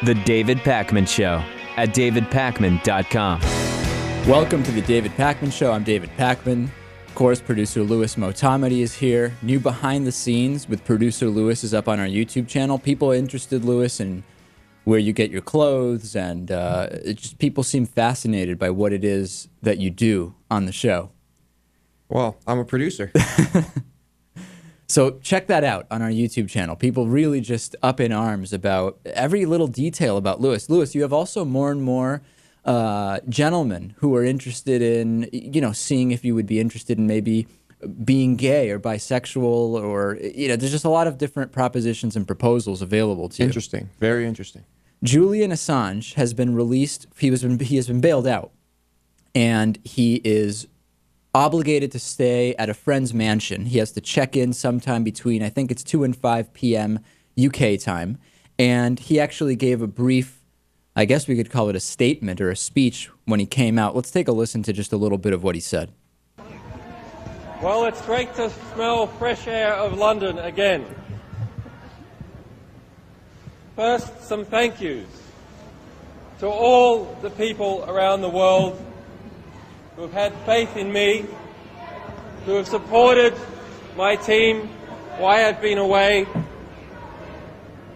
The David Pakman Show at davidpakman.com. Welcome to the David Pakman Show. I'm David Pakman. Of course, producer Louis Motamedi is here. New behind the scenes with producer Louis is up on our YouTube channel. People are interested, Louis, in where you get your clothes, and people seem fascinated by what it is that you do on the show. Well, I'm a producer. So check that out on our YouTube channel. People really just up in arms about every little detail about Louis. Louis, you have also more and more gentlemen who are interested in, seeing if you would be interested in maybe being gay or bisexual, or, there's just a lot of different propositions and proposals available to you. Interesting. Very interesting. Julian Assange has been released. He has been bailed out, and he is obligated to stay at a friend's mansion. He has to check in sometime between, I think it's 2 and 5 p.m. UK time. And he actually gave a brief, I guess we could call it a statement or a speech when he came out. Let's take a listen to just a little bit of what he said. Well, it's great to smell fresh air of London again. First, some thank yous to all the people around the world who have had faith in me, who have supported my team while I have been away,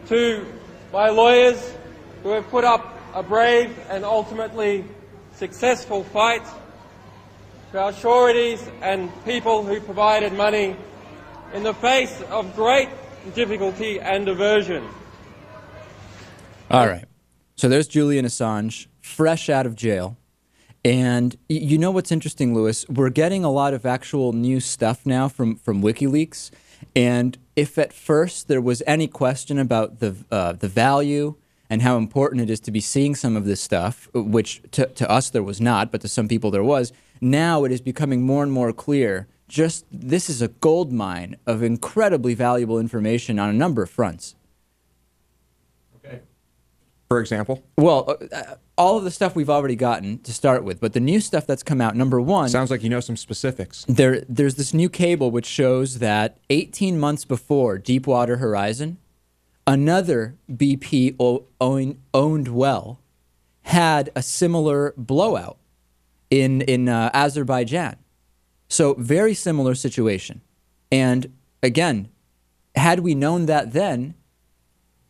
to my lawyers who have put up a brave and ultimately successful fight, to our sureties and people who provided money in the face of great difficulty and aversion. All right. So there's Julian Assange, fresh out of jail. And you know what's interesting, Louis? We're getting a lot of actual new stuff now from Wikileaks. And if at first there was any question about the value and how important it is to be seeing some of this stuff, which to us there was not, but to some people there was, now it is becoming more and more clear. Just this is a gold mine of incredibly valuable information on a number of fronts. For example? Well, all of the stuff we've already gotten to start with, but the new stuff that's come out, number one... Sounds like you know some specifics. There's this new cable which shows that 18 months before Deepwater Horizon, another BP-owned well had a similar blowout in Azerbaijan. So very similar situation. And again, had we known that then,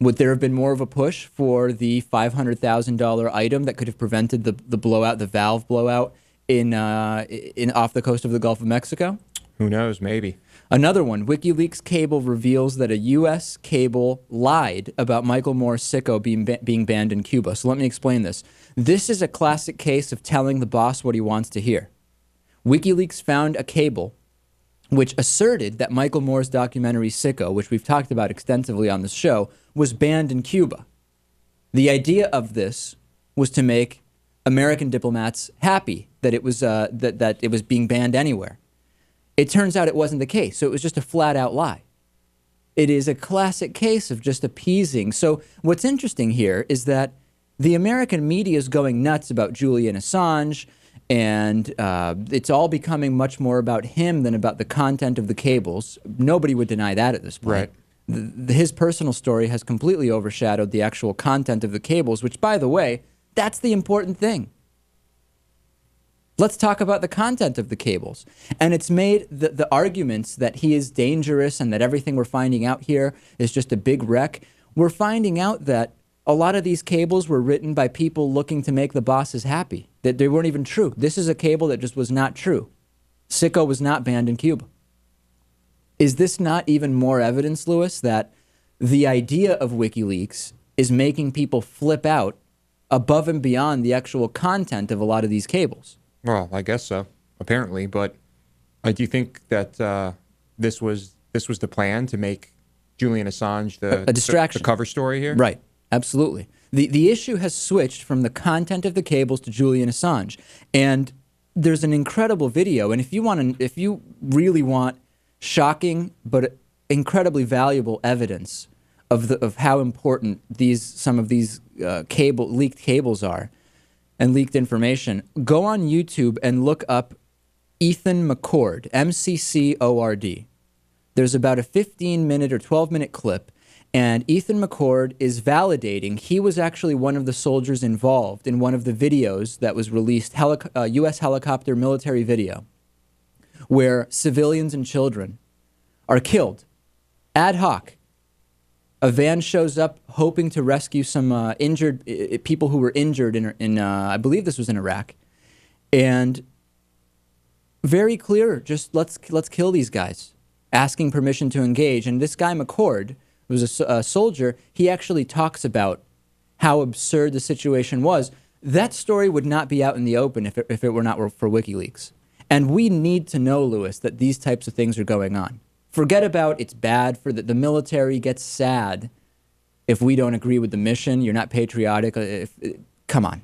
would there have been more of a push for the $500,000 item that could have prevented the blowout, the valve blowout in off the coast of the Gulf of Mexico? Who knows? Maybe. Another one, WikiLeaks cable reveals that a U.S. cable lied about Michael Moore's sicko being banned in Cuba. So let me explain this. This is a classic case of telling the boss what he wants to hear. WikiLeaks found a cable which asserted that Michael Moore's documentary Sicko, which we've talked about extensively on this show, was banned in Cuba. The idea of this was to make American diplomats happy that it was that it was being banned anywhere. It turns out it wasn't the case, so it was just a flat-out lie. It is a classic case of just appeasing. So what's interesting here is that the American media is going nuts about Julian Assange, and it's all becoming much more about him than about the content of the cables. Nobody would deny that at this point. Right. His personal story has completely overshadowed the actual content of the cables, which, by the way, that's the important thing. Let's talk about the content of the cables. And it's made the arguments that he is dangerous and that everything we're finding out here is just a big wreck. We're finding out that a lot of these cables were written by people looking to make the bosses happy, that they weren't even true. This is a cable that just was not true. Sicko was not banned in Cuba. Is this not even more evidence, Louis, that the idea of WikiLeaks is making people flip out above and beyond the actual content of a lot of these cables? Well, I guess so, apparently. But do you think that this was the plan to make Julian Assange a distraction, the cover story here? Right. Absolutely. The issue has switched from the content of the cables to Julian Assange. And there's an incredible video. And if you really want shocking but incredibly valuable evidence of how important some of these leaked cables are and leaked information, go on YouTube and look up Ethan McCord, McCord. There's about a 15-minute or 12-minute clip, And Ethan McCord is validating he was actually one of the soldiers involved in one of the videos that was released, U.S. helicopter military video, where civilians and children are killed ad hoc. A van shows up hoping to rescue some injured people who were injured in I believe this was in Iraq. And very clear, just let's kill these guys, asking permission to engage. And this guy McCord, who was a soldier, he actually talks about how absurd the situation was. That story would not be out in the open if it were not for WikiLeaks. And we need to know, Lewis, that these types of things are going on. Forget about it's bad for the military gets sad if we don't agree with the mission. You're not patriotic. Come on.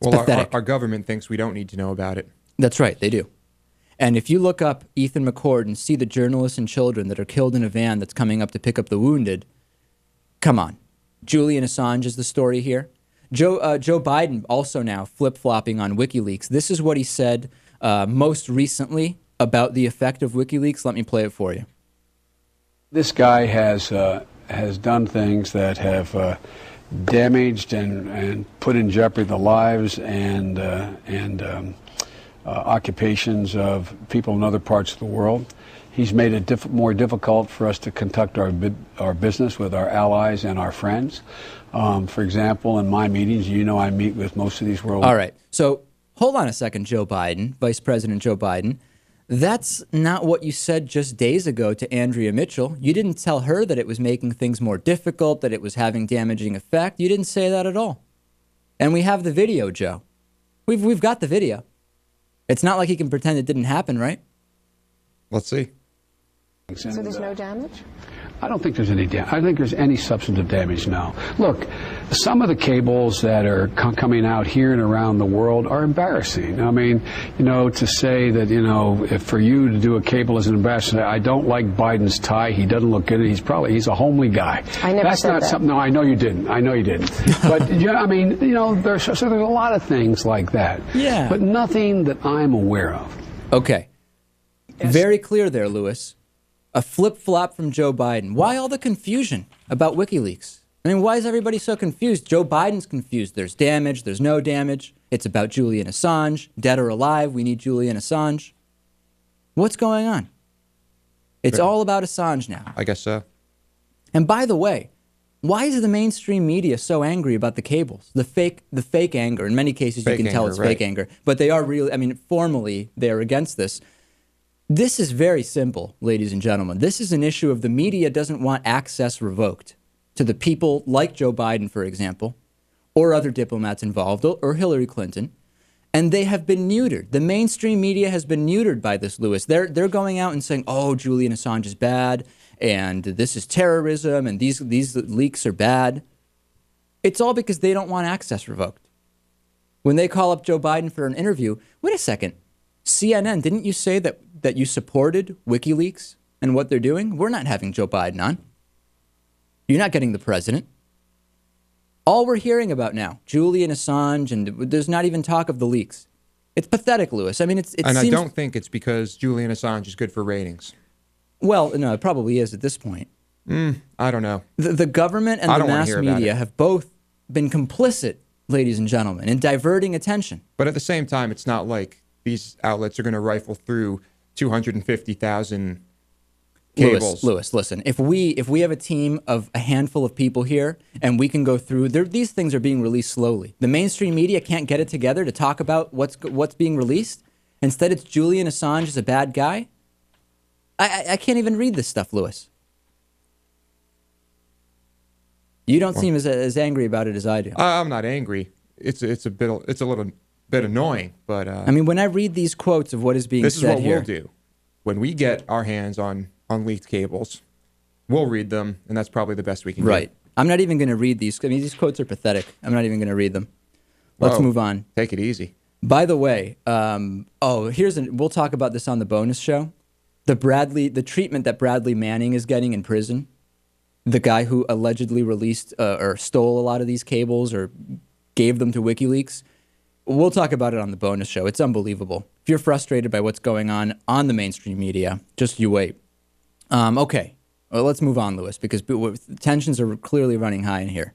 It's pathetic. Our government thinks we don't need to know about it. That's right, they do. And if you look up Ethan McCord and see the journalists and children that are killed in a van that's coming up to pick up the wounded, come on. Julian Assange is the story here. Joe Biden also now flip-flopping on WikiLeaks. This is what he said most recently about the effect of WikiLeaks. Let me play it for you. This guy has done things that have damaged and put in jeopardy the lives and occupations of people in other parts of the world. He's made it more difficult for us to conduct our business with our allies and our friends. For example, in my meetings, I meet with most of these world. All right. So hold on a second, Joe Biden, Vice President Joe Biden. That's not what you said just days ago to Andrea Mitchell. You didn't tell her that it was making things more difficult, that it was having damaging effect. You didn't say that at all. And we have the video, Joe. We've got the video. It's not like he can pretend it didn't happen, right? Let's see. So there's no damage? I don't think there's any damage. I don't think there's any substantive damage now. Look, some of the cables that are coming out here and around the world are embarrassing. I mean, to say that, if for you to do a cable as an ambassador, I don't like Biden's tie. He doesn't look good. He's a homely guy. I never That's said not that. something. No, I know you didn't. But there's a lot of things like that. Yeah. But nothing that I'm aware of. Okay. Very clear there, Lewis. A flip-flop from Joe Biden. Why all the confusion about WikiLeaks? I mean, why is everybody so confused? Joe Biden's confused. There's damage. There's no damage. It's about Julian Assange. Dead or alive, we need Julian Assange. What's going on? It's all about Assange now. I guess so. And by the way, why is the mainstream media so angry about the cables? The fake anger. In many cases, you can tell it's fake anger. But they are really, formally, they're against this. This is very simple, ladies and gentlemen. This is an issue of the media doesn't want access revoked to the people like Joe Biden, for example, or other diplomats involved, or Hillary Clinton, and they have been neutered. The mainstream media has been neutered by this, Lewis. They're going out and saying, oh, Julian Assange is bad, and this is terrorism, and these leaks are bad. It's all because they don't want access revoked. When they call up Joe Biden for an interview, wait a second, CNN, didn't you say that you supported WikiLeaks and what they're doing? We're not having Joe Biden on. You're not getting the president. All we're hearing about now, Julian Assange, and there's not even talk of the leaks. It's pathetic, Lewis. I don't think it's because Julian Assange is good for ratings. Well, no, it probably is at this point. I don't know. The government and the mass media have both been complicit, ladies and gentlemen, in diverting attention. But at the same time, it's not like these outlets are going to rifle through 250,000 cables. Lewis, listen. If we have a team of a handful of people here and we can go through, these things are being released slowly. The mainstream media can't get it together to talk about what's being released. Instead, it's Julian Assange is a bad guy. I can't even read this stuff, Lewis. You don't seem as angry about it as I do. I'm not angry. It's a little bit annoying, but when I read these quotes of what is being said here, we'll do. When we get our hands on leaked cables, we'll read them, and that's probably the best we can do. Right. I'm not even going to read these. These quotes are pathetic. I'm not even going to read them. Let's move on. Take it easy. By the way, we'll talk about this on the bonus show. The treatment that Bradley Manning is getting in prison, the guy who allegedly released or stole a lot of these cables or gave them to WikiLeaks. We'll talk about it on the bonus show. It's unbelievable. If you're frustrated by what's going on the mainstream media, just you wait. Okay. Well, let's move on, Lewis, because tensions are clearly running high in here.